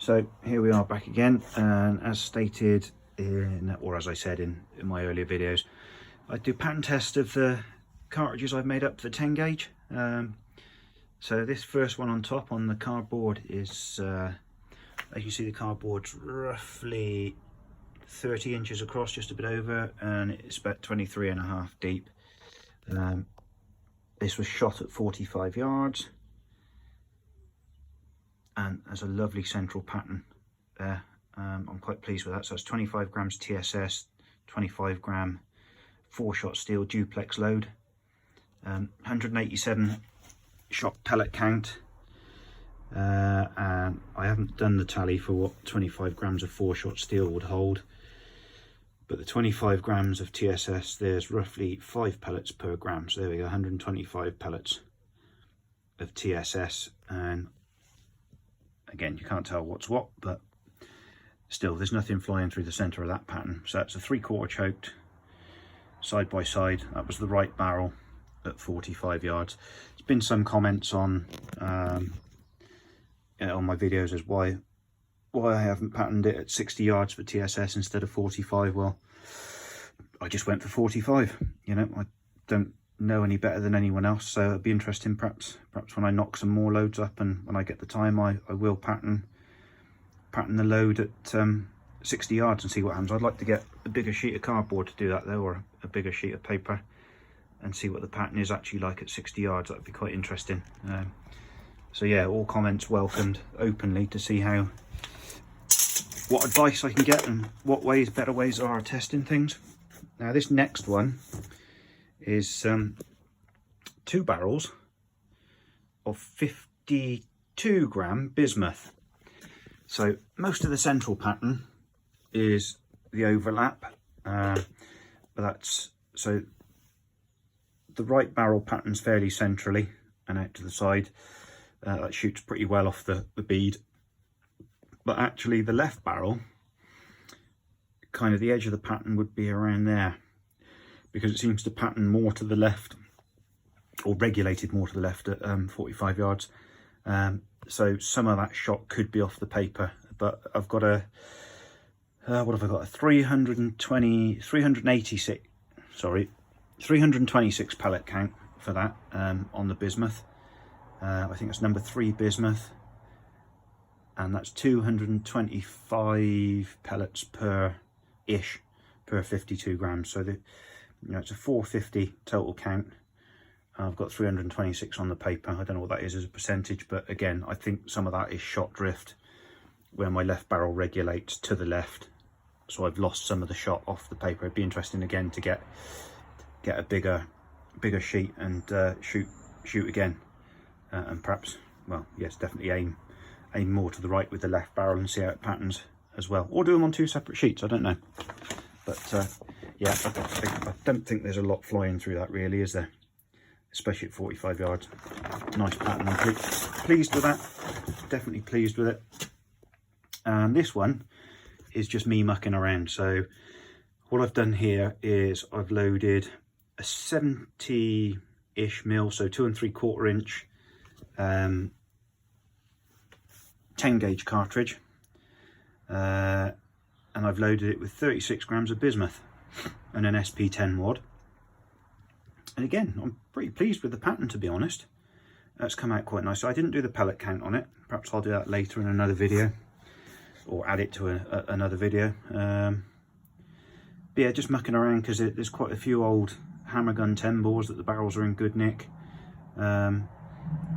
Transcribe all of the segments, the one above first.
So here we are back again, and as stated in, or as I said in my earlier videos, I do pattern test of the cartridges I've made up for the 10 gauge. So this first one on top on the cardboard is, as you see, the cardboard's roughly 30 inches across, just a bit over, and it's about 23.5 deep. This was shot at 45 yards. And there's a lovely central pattern there. I'm quite pleased with that. So it's 25 grams TSS, 25 gram 4-shot steel duplex load, 187 shot pellet count, and I haven't done the tally for what 25 grams of 4-shot steel would hold, but the 25 grams of TSS, there's roughly 5 pellets per gram. So there we go, 125 pellets of TSS, and again, you can't tell what's what, but still, there's nothing flying through the center of that pattern. So that's a 3/4 choked side by side. That was the right barrel at 45 yards. There's been some comments on my videos as why I haven't patterned it at 60 yards for TSS instead of 45. Well, I just went for 45. You know, I don't know any better than anyone else, so it'd be interesting perhaps when I knock some more loads up and when I get the time, I will pattern the load at 60 yards and see what happens. I'd like to get a bigger sheet of cardboard to do that though, or a bigger sheet of paper, and see what the pattern is actually like at 60 yards. That'd be quite interesting. So yeah, all comments welcomed openly to see what advice I can get and what better ways are of testing things. Now this next one is 2 barrels of 52 gram bismuth. So most of the central pattern is the overlap, but that's, so the right barrel pattern's fairly centrally and out to the side. That shoots pretty well off the bead, but actually the left barrel, kind of the edge of the pattern would be around there, because it seems to pattern more to the left, or regulated more to the left at 45 yards. So some of that shot could be off the paper, but I've got a, what have I got? A 326 pellet count for that on the bismuth. I think it's number 3 bismuth, and that's 225 pellets per 52 grams. So it's a 450 total count. I've got 326 on the paper. I don't know what that is as a percentage, but again, I think some of that is shot drift where my left barrel regulates to the left, so I've lost some of the shot off the paper. It'd be interesting again to get a bigger sheet and shoot again, and perhaps, well, yes, definitely aim more to the right with the left barrel and see how it patterns as well, or do them on 2 separate sheets. I don't know, but yeah, I don't think there's a lot flying through that really, is there? Especially at 45 yards. Nice pattern. I'm pleased with that. Definitely pleased with it. And this one is just me mucking around. So what I've done here is I've loaded a 70-ish mil, so 2 3/4 inch 10 gauge cartridge, and I've loaded it with 36 grams of bismuth and an SP10 wad. And again, I'm pretty pleased with the pattern, to be honest. That's come out quite nice. So I didn't do the pellet count on it. Perhaps I'll do that later in another video, or add it to another video. But yeah, just mucking around because there's quite a few old hammer gun 10 bores that the barrels are in good nick. But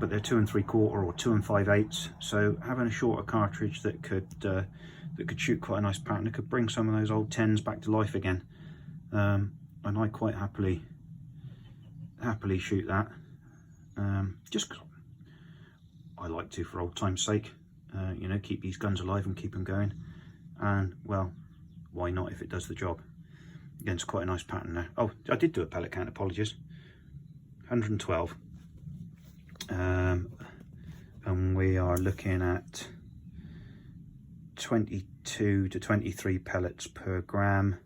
they're 2 3/4 or 2 5/8. So having a shorter cartridge that could shoot quite a nice pattern, it could bring some of those old 10s back to life again. And I quite happily shoot that, just 'cause I like to, for old time's sake. You know, keep these guns alive and keep them going, and well, why not if it does the job. Again, it's quite a nice pattern there. Oh, I did do a pellet count, apologies. 112, and we are looking at 22 to 23 pellets per gram.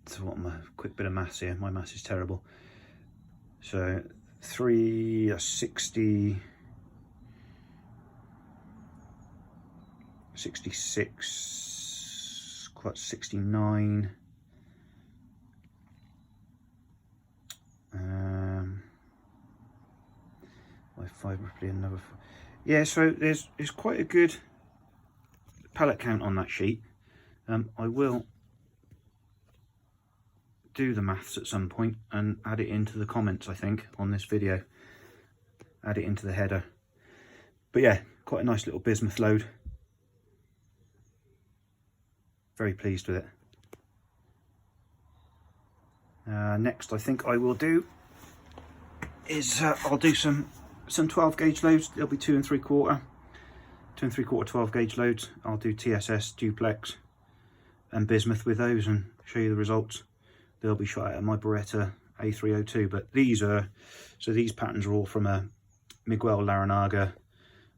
So what, my quick bit of maths here, my maths is terrible. So 60 66, quite 69. By 5 roughly another. Yeah, so there's quite a good pellet count on that sheet. I will do the maths at some point and add it into the comments, I think, on this video. Add it into the header. But yeah, quite a nice little bismuth load. Very pleased with it. Next, I think I will do is I'll do some 12 gauge loads. There'll be 2 3/4 12 gauge loads. I'll do TSS, duplex and bismuth with those and show you the results. They'll be shot at my Beretta A302, but these patterns are all from a Miguel Larranaga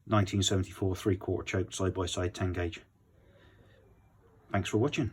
1974 3/4 choke side by side 10 gauge. Thanks for watching.